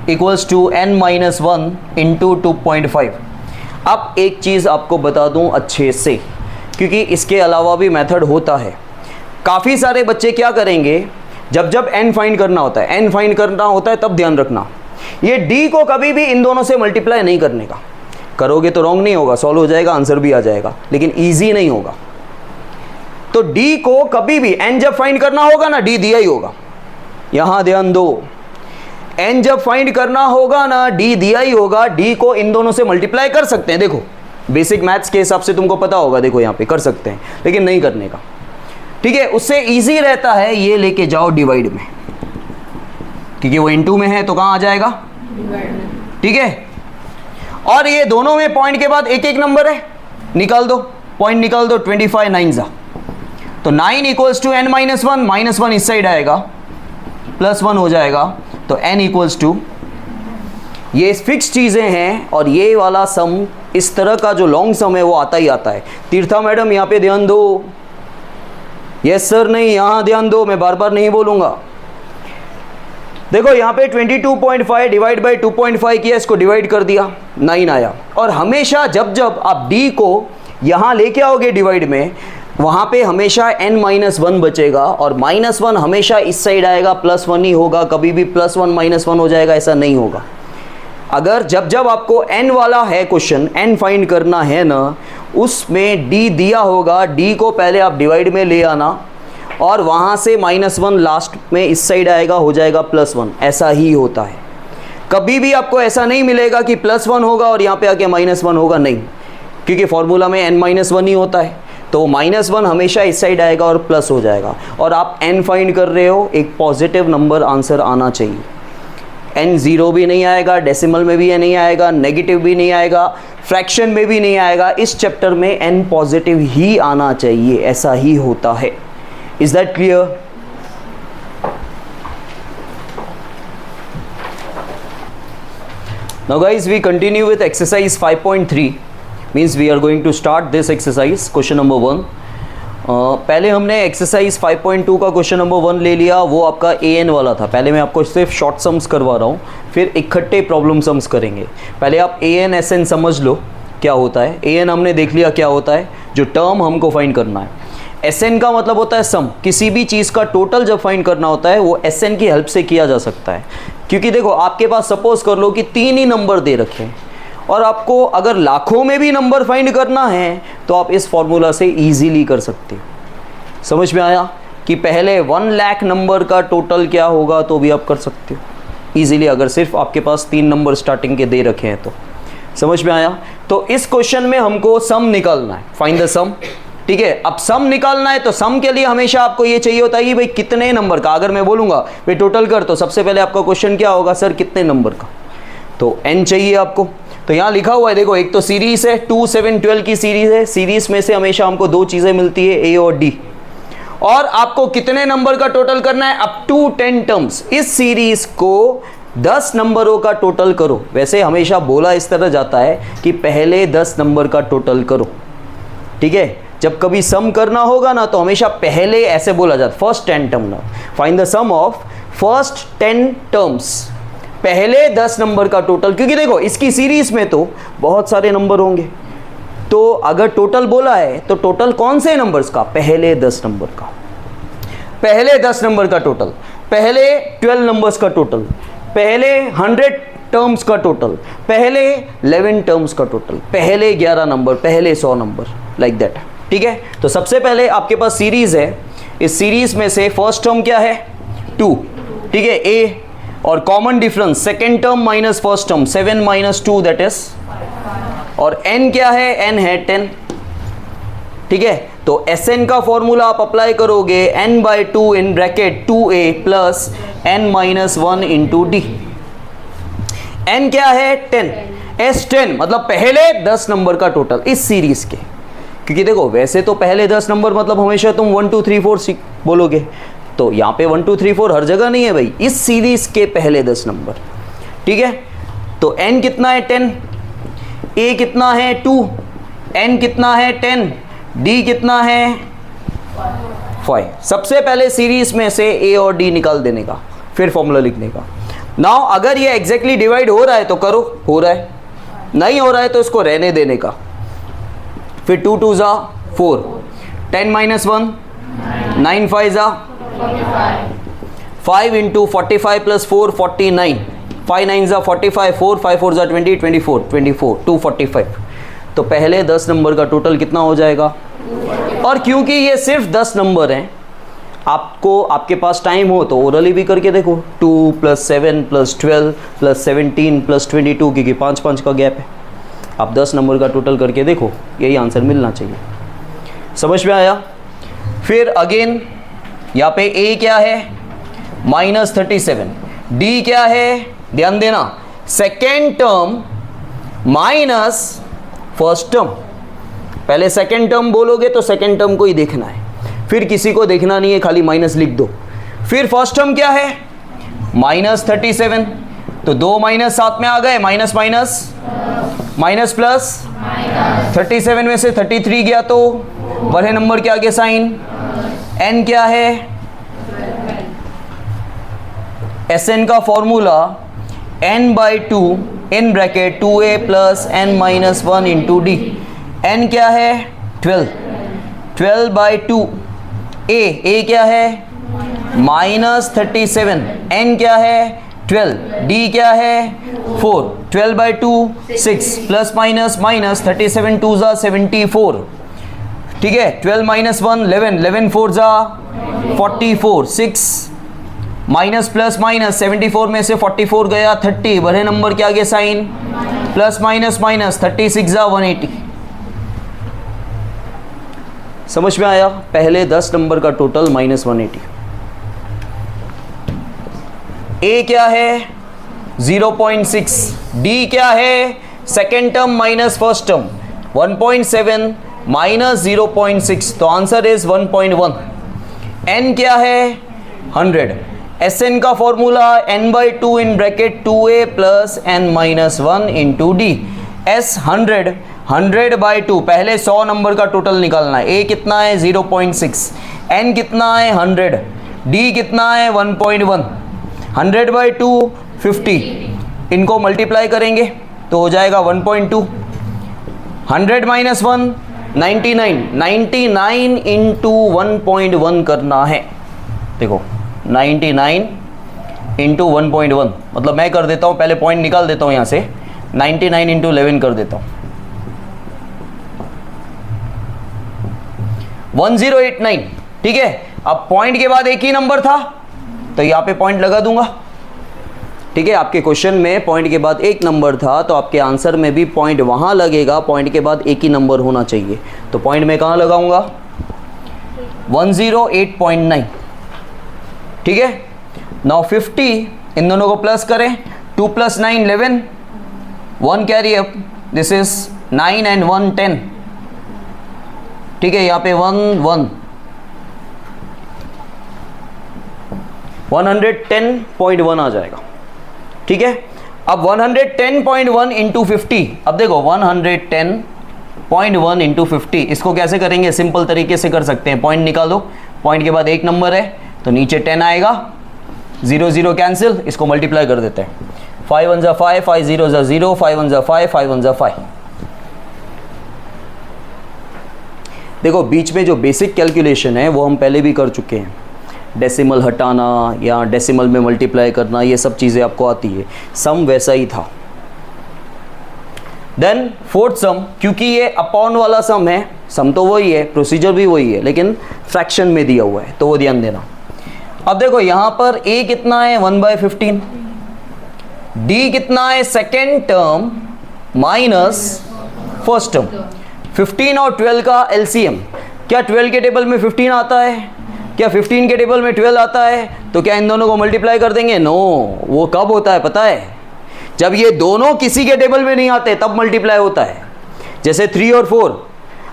Speaker 1: equals to n minus 1 into 2.5। अब एक चीज़ आपको बता दूं अच्छे से, क्योंकि इसके अलावा भी मेथड होता है। काफ़ी सारे बच्चे क्या करेंगे, जब n फाइंड करना होता है, n फाइंड करना होता है, तब ध्यान रखना, ये d को कभी भी इन दोनों से मल्टीप्लाई नहीं करने का। करोगे तो रॉन्ग नहीं होगा, सॉल्व हो जाएगा, आंसर भी आ जाएगा, लेकिन ईजी नहीं होगा। तो d को कभी भी n जब फाइंड करना होगा ना, d दिया ही होगा, यहां ध्यान दो, n जब फाइंड करना होगा ना, d दिया ही होगा। d को इन दोनों से मल्टीप्लाई कर सकते हैं, देखो बेसिक मैथ्स के हिसाब से तुमको पता होगा, देखो यहाँ पे कर सकते हैं, लेकिन नहीं करने का। ठीक है, उससे इजी रहता है ये लेके जाओ डिवाइड में, क्योंकि वो इनटू में है तो कहाँ आ जाएगा? ठीक है, और ये दोनों में पॉइंट के बाद एक एक नंबर है, निकाल दो, पॉइंट निकाल दो, 25 9 जा, तो 9 equals to n minus one, minus one इस साइड आएगा, प्लस वन हो जाएगा, तो n इक्वल्स टू, ये फिक्स चीज़ें हैं, और ये वाला सम, इस तरह का जो लॉन्ग सम है वो आता ही आता है। तीर्था मैडम यहाँ पे ध्यान दो, यस सर नहीं, यहाँ ध्यान दो, मैं बार बार नहीं बोलूँगा। देखो यहाँ पे 22.5 डिवाइड बाई 2.5 किया, इसको डिवाइड कर दिया, 9 आया। और हमेशा जब जब आप d को यहाँ लेके आओगे डिवाइड में, वहाँ पे हमेशा n-1 बचेगा, और -1 हमेशा इस साइड आएगा, +1 ही होगा, कभी भी +1 -1 हो जाएगा, ऐसा नहीं होगा। अगर जब जब आपको n वाला है क्वेश्चन, n फाइंड करना है ना, उसमें d दिया होगा, d को पहले आप डिवाइड में ले आना, और वहाँ से -1 लास्ट में इस साइड आएगा, हो जाएगा +1, ऐसा ही होता है। कभी भी आपको ऐसा नहीं मिलेगा कि +1 होगा और यहाँ पे आके -1 होगा, नहीं, क्योंकि फॉर्मूला में n-1 ही होता है, तो -1 हमेशा इस साइड आएगा और प्लस हो जाएगा। और आप n फाइंड कर रहे हो, एक पॉजिटिव नंबर आंसर आना चाहिए। n 0 भी नहीं आएगा, डेसिमल में भी नहीं आएगा, नेगेटिव भी नहीं आएगा, फ्रैक्शन में भी नहीं आएगा, इस चैप्टर में n पॉजिटिव ही आना चाहिए, ऐसा ही होता है। Is that clear? Now guys, we continue with exercise 5.3, means we are going to start this exercise, question number 1. पहले हमने एक्सरसाइज 5.2 का क्वेश्चन नंबर 1 ले लिया, वो आपका an वाला था। पहले मैं आपको सिर्फ शॉर्ट समस करवा रहा हूँ, फिर इकट्ठे प्रॉब्लम समस करेंगे। पहले आप an sn समझ लो क्या होता है। an हमने देख लिया क्या होता है, जो टर्म हमको फाइंड करना है। SN का मतलब होता है सम, किसी भी चीज़ का टोटल जब फाइंड करना होता है वो SN की हेल्प से किया जा सकता है। क्योंकि देखो आपके पास सपोज कर लो कि 3 ही नंबर दे रखे हैं, और आपको अगर लाखों में भी नंबर फाइंड करना है तो आप इस फॉर्मूला से इजीली कर सकते हो। समझ में आया कि पहले 1 लाख नंबर का टोटल क्या होगा, तो भी आप कर सकते हो इजीली, अगर सिर्फ आपके पास 3 नंबर स्टार्टिंग के दे रखे हैं तो। समझ में आया? तो इस क्वेश्चन में हमको सम निकालना है, फाइंड द सम। ठीक है, अब सम निकालना है तो सम के लिए हमेशा आपको ये चाहिए होता है कि भाई कितने नंबर का। अगर मैं बोलूँगा भाई टोटल कर, तो सबसे पहले आपका क्वेश्चन क्या होगा, सर कितने नंबर का, तो n चाहिए आपको। तो यहाँ लिखा हुआ है, देखो एक तो सीरीज है 2 7 12 की सीरीज है, सीरीज में से हमेशा हमको 2 चीज़ें मिलती है, a और d, और आपको कितने नंबर का टोटल करना है, अप टू 10 टर्म्स। इस सीरीज को 10 नंबरों का टोटल करो। वैसे हमेशा बोला इस तरह जाता है कि पहले 10 नंबर का टोटल करो। ठीक है, जब कभी सम करना होगा ना तो हमेशा पहले ऐसे बोला जाता है, फर्स्ट 10 टर्म ना, find the sum of first 10 terms, पहले 10 नंबर का टोटल। क्योंकि देखो इसकी सीरीज में तो बहुत सारे नंबर होंगे, तो अगर टोटल बोला है तो टोटल कौन से नंबर्स का, पहले 10 नंबर का, पहले 10 नंबर का टोटल, पहले 12 नंबर्स का टोटल, पहले 100 टर्म्स का टोटल, पहले 11 टर्म्स का टोटल, पहले 11 नंबर, पहले 100 नंबर, लाइक दैट। ठीक है, तो सबसे पहले आपके पास सीरीज है, इस सीरीज में से फर्स्ट टर्म क्या है, 2, ठीक है, a, और common difference second term minus first term, 7 minus 2 that is, और n क्या है, n है 10। ठीक है, तो Sn का फॉर्मूला आप अप्लाई करोगे, n by 2 in bracket 2a plus n minus 1 into d। n क्या है, 10, S10 मतलब पहले 10 नंबर का टोटल इस सीरीज के। क्योंकि देखो वैसे तो पहले 10 नंबर मतलब हमेशा तुम 1 2 3 4 बोलोगे, तो यहाँ पे 1 2 3 4 हर जगह नहीं है भाई, इस सीरीज के पहले 10 नंबर। ठीक है, तो n कितना है, 10, a कितना है, 2, n कितना है, 10, d कितना है, 5। सबसे पहले सीरीज में से a और d निकाल देने का, फिर फॉर्मूला लिखने का। नाउ अगर ये एग्जैक्टली डिवाइड हो रहा है तो करो, हो रहा है, नहीं हो रहा है तो इसको रहने देने का। फिर 2 2 जा 4, 10 माइनस 1 9 5 जा 5 इंटू 45 प्लस 4 49, 5 9 जा 45, 4 5 4 जा 20 24 24 245। तो पहले 10 नंबर का टोटल कितना हो जाएगा। और क्योंकि ये सिर्फ 10 नंबर हैं, आपको आपके पास टाइम हो तो ओरली भी करके देखो, 2 प्लस 7 प्लस 12 प्लस 17 प्लस 22, क्योंकि 5 का गैप है। आप 10 नंबर का टोटल करके देखो, यही आंसर मिलना चाहिए। समझ में आया? फिर अगेन यहाँ पे a क्या है, -37, d क्या है, ध्यान देना second term minus first term. पहले सेकेंड टर्म बोलोगे तो सेकेंड टर्म को ही देखना है, फिर किसी को देखना नहीं है, खाली माइनस लिख दो। फिर फर्स्ट टर्म क्या है, माइनस 37, तो 2 माइनस साथ में आ गए, माइनस माइनस माइनस प्लस 37 में से 33 गया तो बड़े नंबर के आगे साइन, n क्या है, Sn का formula n/2 in bracket 2a plus n minus 1 into D. n क्या है 12, 12/2 a क्या है माइनस 37, n क्या है 12, d क्या है 4, 12/2 6 प्लस माइनस माइनस 37 2 जा 74, ठीक है। 12 माइनस 1 11, 11 4 जा 44, 6 माइनस प्लस माइनस 74 में से 44 गया 30, बड़े नंबर के आगे साइन, प्लस माइनस माइनस 36 जा 180। समझ में आया, पहले 10 नंबर का टोटल माइनस 180। ए क्या है 0.6, डी क्या है second term minus first term 1.7 minus 0.6, तो आंसर इज 1.1। एन क्या है 100, Sn का formula n/2 in bracket 2a plus n minus 1 into D. S 100, 100/2, पहले 100 नंबर का टोटल निकालना है। a कितना है 0.6, n कितना है 100, d कितना है 1.1, 100/2 50, इनको मल्टीप्लाई करेंगे तो हो जाएगा 1.2, 100 माइनस 1 99, 99 इंटू 1.1 करना है। देखो 99 इंटू 1.1, मतलब मैं कर देता हूँ, पहले पॉइंट निकाल देता हूँ यहाँ से, 99 इंटू 11 कर देता हूँ, 1089, ठीक है। अब पॉइंट के बाद एक ही नंबर था तो यहाँ पे पॉइंट लगा दूंगा, ठीक है। आपके क्वेश्चन में पॉइंट के बाद एक नंबर था तो आपके आंसर में भी पॉइंट वहाँ लगेगा, पॉइंट के बाद एक ही नंबर होना चाहिए, तो पॉइंट मैं कहाँ लगाऊंगा 108.9, ठीक है। नाउ 50, इन दोनों को प्लस करें, 2 + 9 11, 1 carry up, this is 9 and 1 10, ठीक है। यहाँ पे 1 1 110.1 आ जाएगा, ठीक है। अब 110.1 इंटू 50, अब देखो 110.1 इंटू 50, इसको कैसे करेंगे, सिंपल तरीके से कर सकते हैं। पॉइंट निकालो, पॉइंट के बाद एक नंबर है तो नीचे 10 आएगा, 0 0 कैंसिल, इसको मल्टीप्लाई कर देते हैं, 5 1 जा 5, 5 0 जा 0, 5 1 जा 5, 5 1 जा 5। देखो बीच में जो बेसिक कैलकुलेशन है वो हम पहले भी कर चुके हैं, डेसिमल हटाना या डेसिमल में मल्टीप्लाई करना, ये सब चीज़ें आपको आती है। सम वैसा ही था। देन फोर्थ सम, क्योंकि ये अपॉन वाला सम है, सम तो वही है, प्रोसीजर भी वही है, लेकिन फ्रैक्शन में दिया हुआ है तो वो ध्यान देना। अब देखो यहाँ पर a कितना है 1/15, d कितना है second term minus first term, 15 और 12 का एलसीएम। क्या 12 के टेबल में 15 आता है, क्या 15 के टेबल में 12 आता है, तो क्या इन दोनों को मल्टीप्लाई कर देंगे, नो। वो कब होता है पता है, जब ये दोनों किसी के टेबल में नहीं आते तब मल्टीप्लाई होता है। जैसे 3 और 4,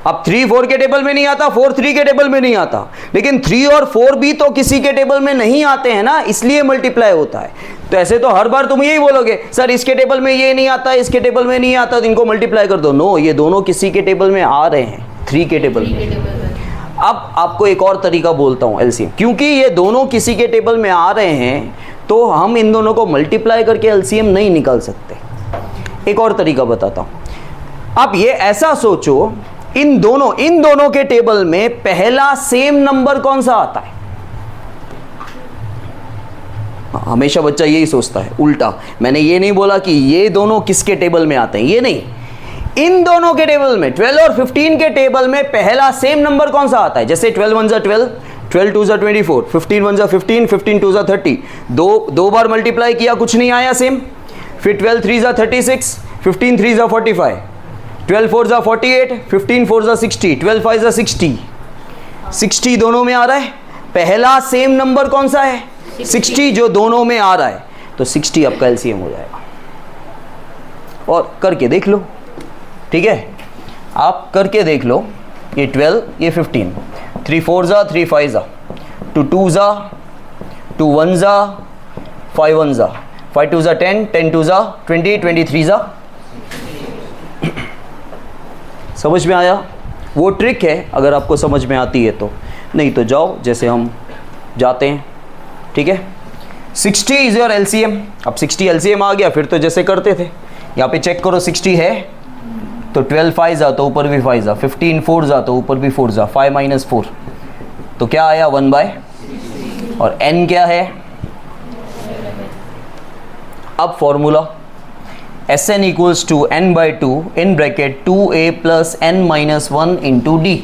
Speaker 1: अब 3 4 के टेबल में नहीं आता, 4 3 के टेबल में नहीं आता, लेकिन 3 और 4 भी तो किसी के टेबल में नहीं आते हैं ना, इसलिए मल्टीप्लाई होता है। तो ऐसे तो हर बार तुम यही बोलोगे सर इसके टेबल में ये नहीं आता, इसके टेबल में नहीं आता, तो इनको मल्टीप्लाई कर दो। नो, ये दोनों किसी के टेबल में आ रहे हैं, 3 के टेबल में। अब आपको एक और तरीका बोलता हूँ एलसीएम, क्योंकि ये दोनों किसी के टेबल में आ रहे हैं तो हम इन दोनों को मल्टीप्लाई करके एलसीएम नहीं निकाल सकते। एक और तरीका बताता हूँ। अब ये ऐसा सोचो, इन दोनों के टेबल में पहला सेम नंबर कौन सा आता है। हमेशा बच्चा यही सोचता है उल्टा। मैंने ये नहीं बोला कि ये दोनों किसके टेबल में आते हैं, ये नहीं, इन दोनों के टेबल में 12 और 15 के टेबल में पहला सेम नंबर कौन सा आता है। जैसे 12 1 जा 12, 12 2 जा 24, 15 1 जा 15, 15 2 जा 30, दो बार मल्टीप्लाई किया कुछ नहीं आया सेम। फिर 12 3 जा 36, 15 3 जा 45, 12 4 जा 48, 15 4 जा 60, 12 5 जा 60, 60 दोनों में आ रहा है। पहला सेम नंबर कौन सा है, 60, जो दोनों में आ रहा है, तो 60 आपका एलसीएम हो जाएगा। और करके देख लो, ठीक है, आप करके देख लो। ये 12, ये 15, 3 4 जा, 3 5 जा, 2 2 जा, 2 1 जा, 5 1 जा, 5 2 जा 10, 10 2 जा 20, 23 जा। समझ में आया? वो ट्रिक है अगर आपको समझ में आती है तो, नहीं तो जाओ जैसे हम जाते हैं, ठीक है। 60 इज योर LCM। अब 60 LCM आ गया, फिर तो जैसे करते थे, यहाँ पे चेक करो 60 है तो 12 5 जा तो ऊपर भी 5 जा, 15 4 जा तो ऊपर भी 4 जा, 5 - 4 तो क्या आया 1/, और n क्या है? अब formula Sn equals to n/2 in bracket 2a + n - 1 into d।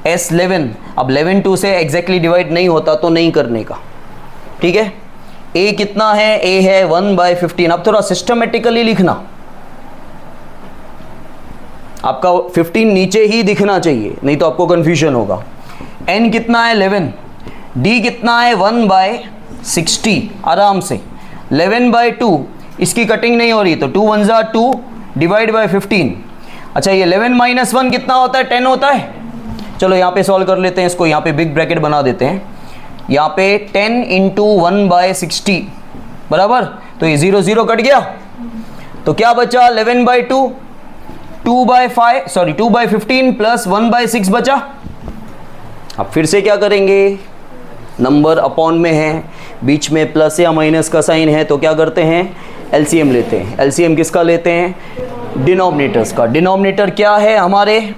Speaker 1: S11, अब 11 2 से एग्जैक्टली डिवाइड नहीं होता तो नहीं करने का, ठीक है। a कितना है? a है 1/15। अब थोड़ा सिस्टमेटिकली लिखना, आपका 15 नीचे ही दिखना चाहिए, नहीं तो आपको कंफ्यूजन होगा। n कितना है? 11। d कितना है? 1/60। आराम से 11/2, इसकी कटिंग नहीं हो रही तो 2 1 जा 2 डिवाइड बाय 15। अच्छा, ये 11 - 1 कितना होता है? 10 होता है। चलो यहाँ पे सॉल्व कर लेते हैं इसको, यहाँ पे बिग ब्रैकेट बना देते हैं। यहाँ पे 10 × 1/60 बराबर, तो ये 0 0 कट गया, तो क्या बचा? 11/2, 2/15 प्लस 1/6 बचा। अब फिर से क्या करेंगे? नंबर अपॉन में है, बीच में प्लस या माइनस का साइन है, तो क्या करते हैं? LCM लेते हैं। LCM किसका लेते हैं? डिनोमिनेटर्स का। डिनोमिनेटर क्या है हमारे?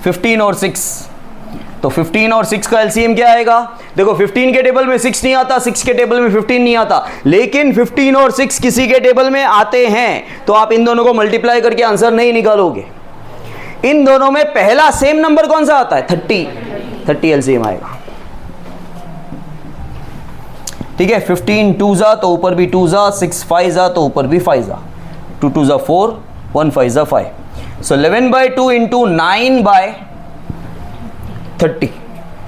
Speaker 1: 15 और 6, तो 15 और 6 का LCM क्या आएगा? देखो 15 के टेबल में 6 नहीं आता, 6 के टेबल में 15 नहीं आता, लेकिन 15 और 6 किसी के टेबल में आते हैं, तो आप इन दोनों को मल्टीप्लाई करके आंसर नहीं निकालोगे। इन दोनों में पहला सेम नंबर कौन सा आता है? 30 LCM आएगा, ठीक है। 15 2 जा तो ऊपर भी 2 जा, 6 5 जा तो ऊपर भी 5 जा, 2 2 जा 4, 1 5 जा 5। सो 11/2 इंटू 9/30,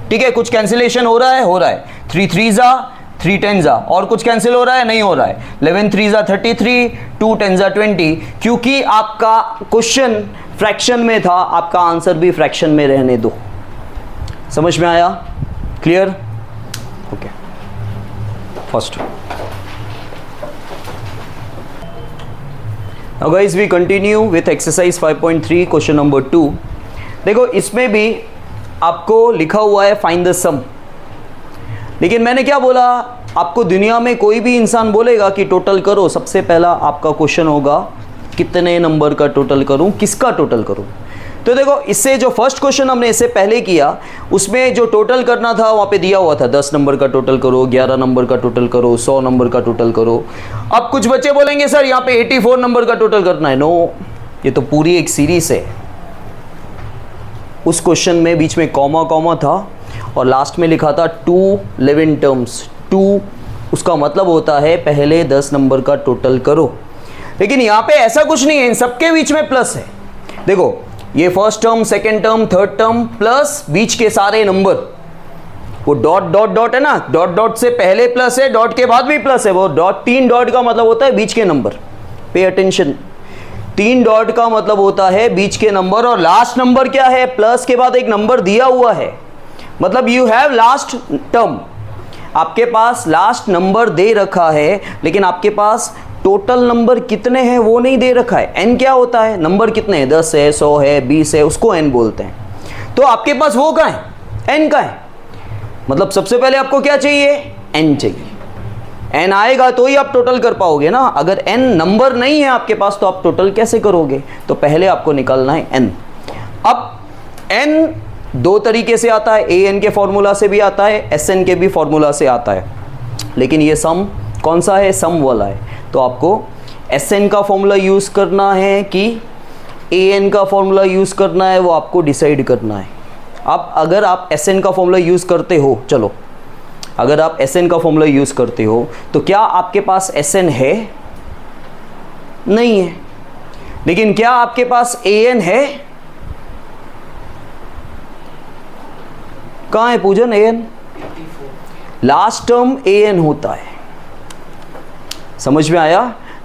Speaker 1: ठीक है। कुछ कैंसिलेशन हो रहा है? हो रहा है। 3 3 जा, 3 10 जा, और कुछ कैंसिल हो रहा है? नहीं हो रहा है। 11 3 जा 33, 2 10 जा 20, क्योंकि आपका क्वेश्चन फ्रैक्शन में था, आपका आंसर भी फ्रैक्शन में रहने दो। समझ में आया? Clear? Okay. First, now guys we continue with exercise 5.3 question number 2। देखो इसमें भी आपको लिखा हुआ है फाइंड द सम, लेकिन मैंने क्या बोला आपको, दुनिया में कोई भी इंसान बोलेगा कि टोटल करो, सबसे पहला आपका क्वेश्चन होगा कितने नंबर का टोटल करूं, किसका टोटल करूं। तो देखो इससे जो फर्स्ट क्वेश्चन हमने इससे पहले किया, उसमें जो टोटल करना था वहाँ पे दिया हुआ था 10 नंबर का टोटल करो, 11 नंबर का टोटल करो, 100 नंबर का टोटल करो। अब कुछ बच्चे बोलेंगे सर यहाँ पे 84 नंबर का टोटल करना है। नो, ये तो पूरी एक सीरीज है। उस क्वेश्चन में बीच में कॉमा कॉमा था और लास्ट में लिखा था 2 लिविंग टर्म्स। 2 उसका मतलब होता है पहले 10 नंबर का टोटल करो, लेकिन यहाँ पे ऐसा कुछ नहीं है, इन सबके बीच में प्लस है। देखो ये first term, second term, third term plus बीच के सारे नंबर, वो डॉट डॉट डॉट है ना, डॉट डॉट से पहले प्लस है, डॉट के बाद भी प्लस है। वो डॉट, 3 डॉट का मतलब होता है बीच के नंबर। पे अटेंशन, 3 डॉट का मतलब होता है बीच के नंबर, और लास्ट नंबर क्या है? प्लस के बाद एक नंबर दिया हुआ है, मतलब यू हैव लास्ट टर्म, आपके पास लास्ट नंबर दे रखा है, लेकिन आपके पास टोटल नंबर कितने हैं वो नहीं दे रखा है। n क्या होता है? नंबर कितने हैं? 10 है, 100 है, 20 है, उसको n बोलते हैं। तो आपके पास वो कहाँ है? n का है। मतलब सबसे पहले आपको क्या चाहिए? n चाहिए। n आएगा तो ही आप टोटल कर पाओगे ना। अगर n नंबर नहीं है आपके पास तो आप टोटल कैसे करोगे? तो पहले आपको निकालना है n। अब n 2 तरीके से आता है, an के फॉर्मूला से भी आता है, sn के भी फॉर्मूला से आता है, लेकिन ये सम कौन सा है? सम वाला है। तो आपको Sn का फॉर्मूला यूज़ करना है कि An का फॉर्मूला यूज़ करना है, वो आपको डिसाइड करना है। अब अगर आप Sn का फॉर्मूला यूज़ करते हो, चलो अगर आप Sn का फॉर्मूला यूज़ करते हो तो क्या आपके पास Sn है? नहीं है। लेकिन क्या आपके पास An है? कहाँ है पूजन? An लास्ट टर्म An होता है। समझ में आया?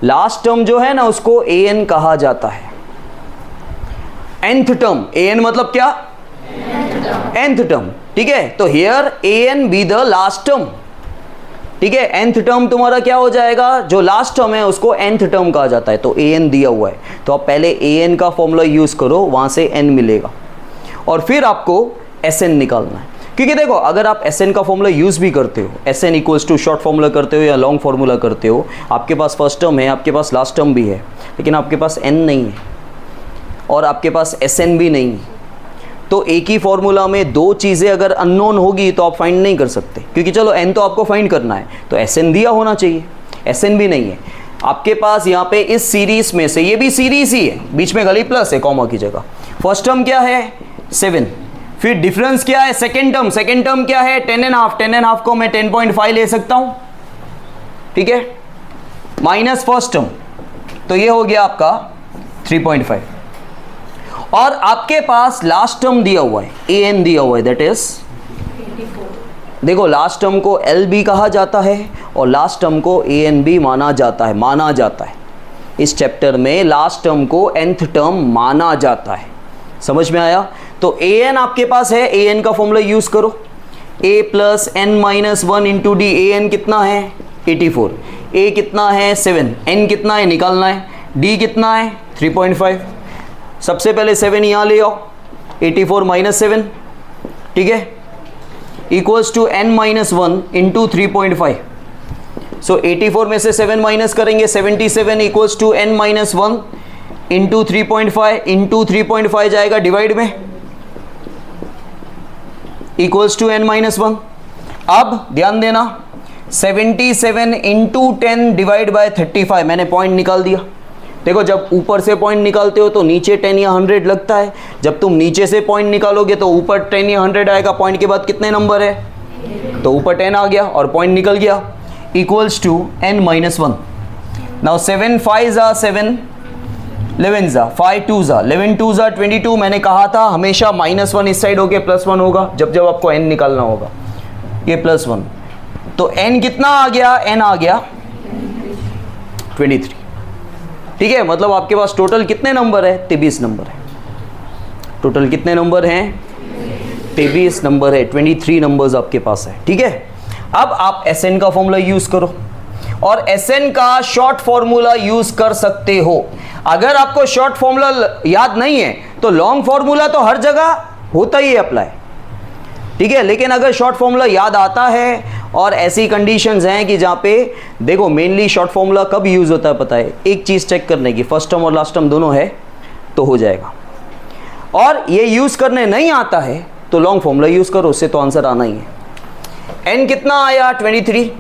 Speaker 1: लास्ट टर्म जो है ना उसको an कहा जाता है। nth टर्म, an मतलब क्या, nth टर्म, ठीक है। तो here an be the last term, ठीक है। nth टर्म तुम्हारा क्या हो जाएगा, जो लास्ट टर्म है उसको nth टर्म कहा जाता है। तो an दिया हुआ है तो आप पहले an का फॉर्मूला यूज करो, वहां से n मिलेगा और फिर आपको Sn निकालना है। क्योंकि देखो अगर आप Sn का फॉर्मूला यूज भी करते हो, Sn equals to short formula करते हो या लॉन्ग फॉर्मूला करते हो, आपके पास फर्स्ट टर्म है, आपके पास लास्ट टर्म भी है, लेकिन आपके पास n नहीं है और आपके पास Sn भी नहीं है। तो एक ही फॉर्मूला में दो चीज़ें अगर अननोन होगी तो आप फाइंड नहीं कर सकते, क्योंकि चलो n तो आपको फाइंड करना है तो Sn दिया होना चाहिए, Sn भी नहीं है आपके पास। यहाँ पे इस सीरीज में से, ये भी सीरीज ही है, बीच में खाली प्लस है कॉमा की जगह। फर्स्ट टर्म क्या है 7, फिर डिफरेंस क्या है सेकेंड टर्म क्या है 10.5 को मैं 10.5 ले सकता हूं, ठीक है, माइनस फर्स्ट टर्म, तो ये हो गया आपका 3.5। और आपके पास लास्ट टर्म दिया हुआ है an दिया हुआ है, दैट इज 84। देखो लास्ट टर्म को l भी कहा जाता है और लास्ट टर्म को an भी माना जाता है। इस चैप्टर में लास्ट टर्म को nth टर्म माना जाता है, समझ में आया। तो an आपके पास है, an का फॉर्मूला यूज करो, a plus n minus 1 into D. an कितना है 84, a कितना है 7, n कितना है निकालना है, d कितना है 3.5। सबसे पहले 7 यहाँ ले आओ, 84 माइनस 7, ठीक है, equals to n minus 1 into 3.5। So 84 में से 7 माइनस करेंगे 77 equals to n minus 1 into 3.5 into 3.5 जाएगा डिवाइड में, इक्वल्स टू n माइनस 1। अब ध्यान देना 77 इंटू 10 डिवाइड बाय 35, मैंने पॉइंट निकाल दिया। देखो जब ऊपर से पॉइंट निकालते हो तो नीचे 10 या 100 लगता है, जब तुम नीचे से पॉइंट निकालोगे तो ऊपर 10 या 100 आएगा। पॉइंट के बाद कितने नंबर है, तो ऊपर 10 आ गया और पॉइंट निकल गया, equals to n minus 1। Now 7 5 जा 7, 11 जा 5 2 जा 11 2 जा 22। मैंने कहा था हमेशा -1 इस साइड होके +1 होगा जब जब आपको n निकालना होगा, ये +1। तो n कितना आ गया, n आ गया 23, ठीक है। मतलब आपके पास टोटल कितने नंबर है, 23 नंबर है। टोटल कितने नंबर हैं, 23 नंबर है, 23 नंबर्स आपके पास है, ठीक है। अब आप Sn का फॉर्मूला यूज करो और Sn का शॉर्ट फॉर्मूला यूज कर सकते हो। अगर आपको शॉर्ट फॉर्मूला याद नहीं है तो लॉन्ग फॉर्मूला तो हर जगह होता ही है अप्लाई, ठीक है। लेकिन अगर शॉर्ट फॉर्मूला याद आता है और ऐसी कंडीशंस हैं कि जहाँ पे देखो मेनली शॉर्ट फॉर्मूला कब यूज होता है पता है, एक चीज चेक करने की, फर्स्ट टर्म और लास्ट टर्म दोनों है तो हो जाएगा। और ये यूज करने नहीं आता है तो लॉन्ग फॉर्मूला यूज करो, उससे तो आंसर आना ही है। n कितना आया 23,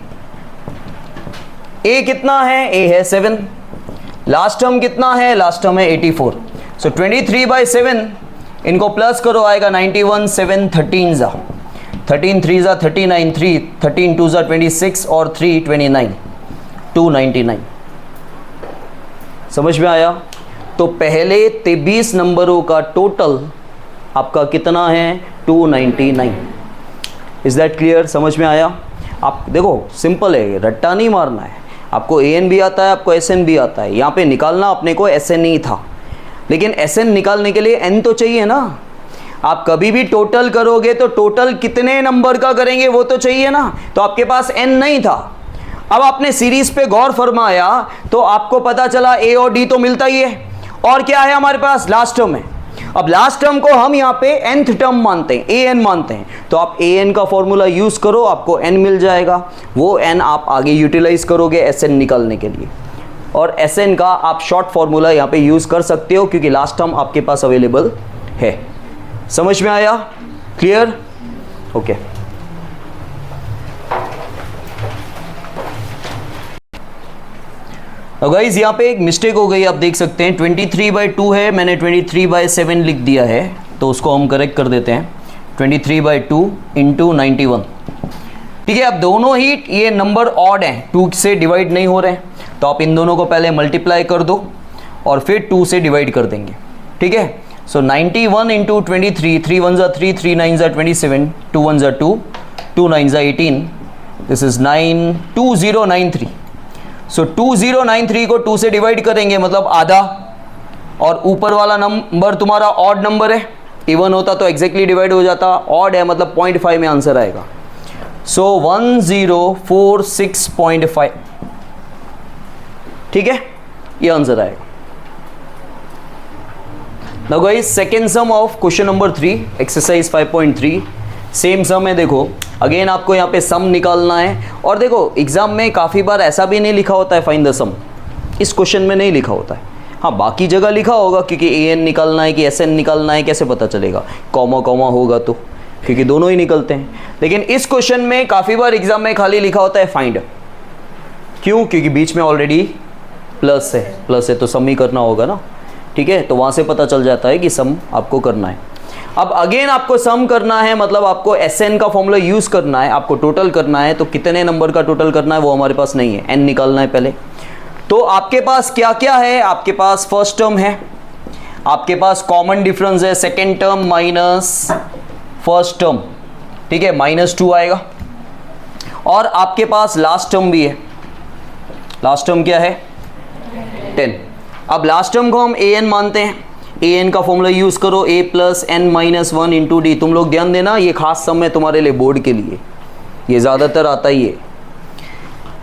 Speaker 1: a कितना है, a है 7, लास्ट टर्म कितना है, लास्ट टर्म है 84। सो 23/7 इनको प्लस करो आएगा 91, 7 13 जा 13 3 जा 39, 3 13 2 जा 26 और 3 29, 299। समझ में आया। तो पहले 23 नंबरों का टोटल आपका कितना है 299। इज दैट क्लियर, समझ में आया। आप देखो सिंपल है, रट्टा नहीं मारना है। आपको an भी आता है, आपको Sn भी आता है। यहाँ पे निकालना अपने को Sn ही था, लेकिन Sn निकालने के लिए n तो चाहिए ना। आप कभी भी टोटल करोगे तो टोटल कितने नंबर का करेंगे वो तो चाहिए ना, तो आपके पास n नहीं था। अब आपने सीरीज पे गौर फरमाया तो आपको पता चला a और d तो मिलता ही है, और क्या है हमारे पास लास्ट टर्म है। अब लास्ट टर्म को हम यहाँ पे nth टर्म मानते हैं, an मानते हैं, तो आप an का फॉर्मूला यूज करो, आपको n मिल जाएगा। वो n आप आगे यूटिलाइज करोगे Sn निकालने के लिए, और Sn का आप शॉर्ट फॉर्मूला यहाँ पे यूज कर सकते हो क्योंकि लास्ट टर्म आपके पास अवेलेबल है। समझ में आया, क्लियर, ओके। गाइस यहाँ पे एक मिस्टेक हो गई, आप देख सकते हैं 23/2 है, मैंने 23/7 लिख दिया है, तो उसको हम करेक्ट कर देते हैं 23/2 इंटू 91, ठीक है। अब दोनों ही ये नंबर ऑड हैं, 2 से डिवाइड नहीं हो रहे हैं, तो आप इन दोनों को पहले मल्टीप्लाई कर दो और फिर 2 से डिवाइड कर देंगे, ठीक है। सो 91 इंटू 23, 3 1 जा 3, 3 9 जा 27, 2 1 जा 2, 2 9 जा 18, दिस इज 92093। सो 2093 को 2 से डिवाइड करेंगे मतलब आधा, और ऊपर वाला नंबर तुम्हारा ऑड नंबर है, इवन होता तो एग्जैक्टली डिवाइड हो जाता, ऑड है मतलब 0.5 में आंसर आएगा। सो 1046.5, ठीक है, ये आंसर आएगा। Now guys, second sum of question number 3 exercise 5.3, same sum है। देखो अगेन आपको यहाँ पे सम निकालना है, और देखो एग्जाम में काफ़ी बार ऐसा भी नहीं लिखा होता है फाइंड द सम, इस क्वेश्चन में नहीं लिखा होता है। हाँ, बाकी जगह लिखा होगा, क्योंकि an निकालना है कि sn निकालना है कैसे पता चलेगा, कॉमा कॉमा होगा तो, क्योंकि दोनों ही निकलते हैं। लेकिन इस क्वेश्चन में काफ़ी बार एग्जाम में खाली लिखा होता है फाइंड, क्यों? क्योंकि बीच में ऑलरेडी प्लस है तो सम ही करना होगा ना, ठीक है, तो वहाँ से पता चल जाता है कि सम आपको करना है। अब अगेन आपको सम करना है, मतलब आपको SN का फॉर्मूला यूज़ करना है, आपको टोटल करना है, तो कितने नंबर का टोटल करना है वो हमारे पास नहीं है, n निकालना है पहले। तो आपके पास क्या क्या है, आपके पास फर्स्ट टर्म है, आपके पास कॉमन डिफरेंस है second term minus first term, ठीक है, -2 आएगा, और आपके पास लास्ट टर्म भी है। लास्ट टर्म क्या है? 10। अब लास्ट टर्म को हम an मानते हैं, an का फॉर्मूला यूज करो, a + n - 1 × d। तुम लोग ध्यान देना, ये खास सम है तुम्हारे लिए बोर्ड के लिए, ये ज़्यादातर आता ही है।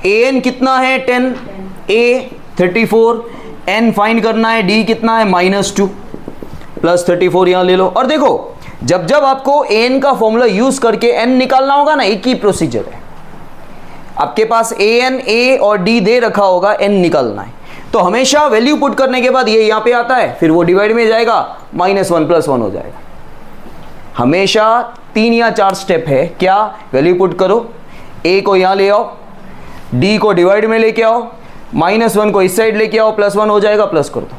Speaker 1: an कितना है? 10, a 34, n फाइंड करना है, d कितना है? -2 + 34 यहाँ ले लो। और देखो जब जब आपको an का फॉर्मूला यूज करके n निकालना होगा ना, एक ही प्रोसीजर है, आपके पास an, a और d दे रखा होगा, n निकालना है, तो हमेशा वैल्यू पुट करने के बाद ये यहाँ पे आता है, फिर वो डिवाइड में जाएगा, -1 + 1 हो जाएगा। हमेशा 3 या 4 स्टेप है, क्या? वैल्यू पुट करो, a को यहाँ ले आओ, d को डिवाइड में लेके आओ, -1 को इस साइड लेके आओ, +1 हो जाएगा, प्लस कर दो,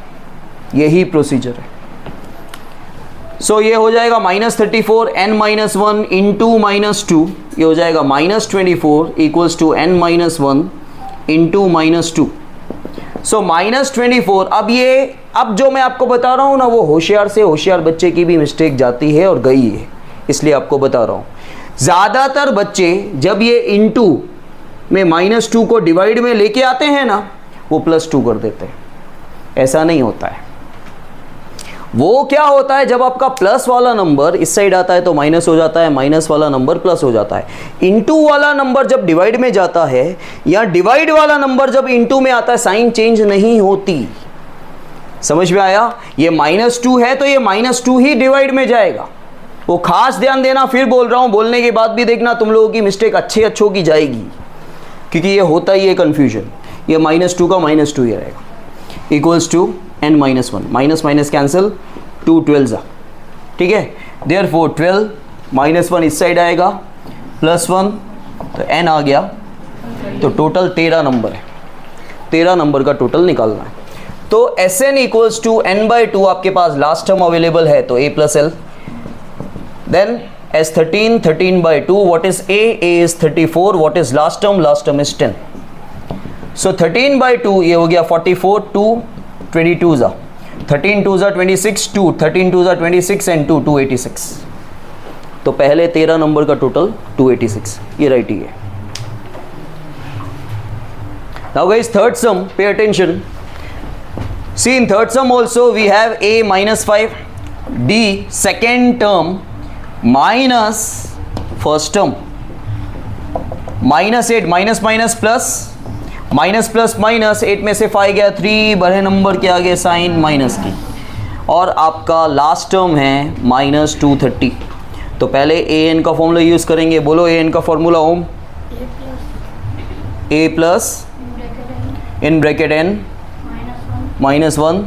Speaker 1: यही प्रोसीजर है। सो ये हो जाएगा -34 n - 1 × -2, ये हो जाएगा -24 = n - 1 × -2। सो -24, अब जो मैं आपको बता रहा हूँ ना, वो होशियार से होशियार बच्चे की भी मिस्टेक जाती है और गई है, इसलिए आपको बता रहा हूँ। ज़्यादातर बच्चे जब ये इंटू में -2 को डिवाइड में लेके आते हैं ना, वो +2 कर देते हैं। ऐसा नहीं होता है। वो क्या होता है, जब आपका प्लस वाला नंबर इस साइड आता है तो माइनस हो जाता है, माइनस वाला नंबर प्लस हो जाता है। इंटू वाला नंबर जब डिवाइड में जाता है, या डिवाइड वाला नंबर जब इंटू में आता है, साइन चेंज नहीं होती। समझ में आया? ये -2 है तो ये -2 ही डिवाइड में जाएगा। वो खास ध्यान देना, फिर बोल रहा हूँ, बोलने के बाद भी देखना तुम लोगों की मिस्टेक अच्छों की जाएगी, क्योंकि ये होता ही है कन्फ्यूजन। ये -2 का -2 ही रहेगा, = n - 1, माइनस माइनस कैंसिल, 2 12 ठीक है। देयरफॉर 12 -1 इस साइड आएगा, +1 तो n आ गया, तो टोटल 13 नंबर है। 13 नंबर का टोटल निकालना है। तो Sn = n/2 आपके पास लास्ट टर्म अवेलेबल है, तो a + l। Then S13 13/2, what is a? a is 34, what is last term? Last term is 10. So 13/2 ये हो गया 44, 2 22 13 2 26, 2 13 2 26 and 2 286। तो पहले 13 नंबर का टोटल 286, ये राइट ही है। Now guys, third sum, pay attention. See, in third sum also we have a -5, d second term minus first term, -8, minus minus plus, minus plus minus, 8 में से 5 गया 3, बड़े नंबर के आगे साइन माइनस की, और आपका लास्ट टर्म है -230। तो पहले an का फॉर्मूला यूज़ करेंगे, बोलो an का formula Om, a plus in bracket n -1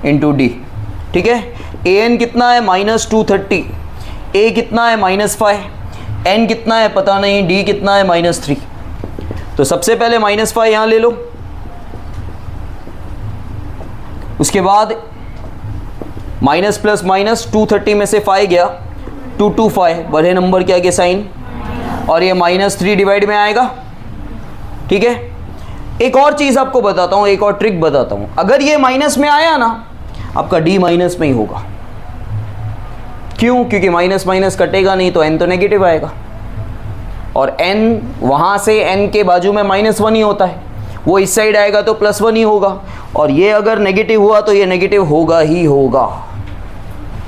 Speaker 1: into d, ठीक है। an कितना है? -230, a कितना है? -5, n कितना है पता नहीं, d कितना है? -3। तो सबसे पहले -5 यहाँ ले लो, उसके बाद माइनस प्लस माइनस, 230 में से 5 गया, 225, बड़े नंबर के आगे साइन, और ये -3 डिवाइड में आएगा, ठीक है। एक और चीज़ आपको बताता हूँ, एक और ट्रिक बताता हूँ। अगर ये माइनस में आया ना, आपका d माइनस में ही होगा। क्यों? क्योंकि माइनस माइनस कटेगा नहीं, तो n तो नेगेटिव आएगा। और n वहाँ से n के बाजू में -1 ही होता है, वो इस साइड आएगा तो +1 ही होगा, और ये अगर नेगेटिव हुआ तो ये नेगेटिव होगा ही होगा,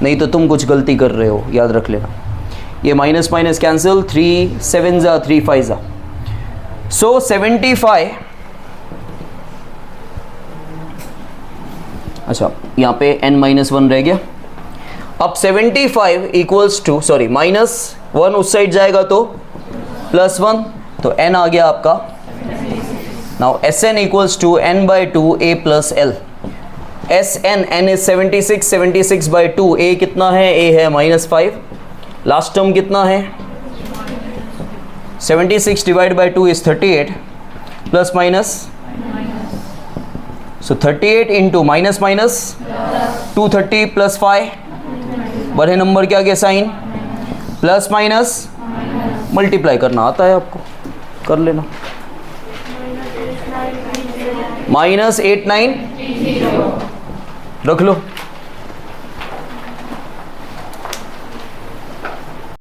Speaker 1: नहीं तो तुम कुछ गलती कर रहे हो, याद रख लेना। ये माइनस माइनस कैंसिल, 3 7 जा 3 5 जा, सो 75, अच्छा यहाँ पे n-1 रह गया। अब 75 इक्वल्स टू, सॉरी -1 उस साइड जाएगा तो +1, तो n आ गया आपका। Now Sn equals to n/2 a + l। Sn, n is 76, 76/2, a कितना है, a है -5, लास्ट टर्म कितना है 76 divide by 2 is 38, plus minus, so 38 into minus minus 230 + 5, बड़े नंबर के आगे साइन, प्लस माइनस मल्टीप्लाई करना आता है आपको, कर लेना, -89 रख लो।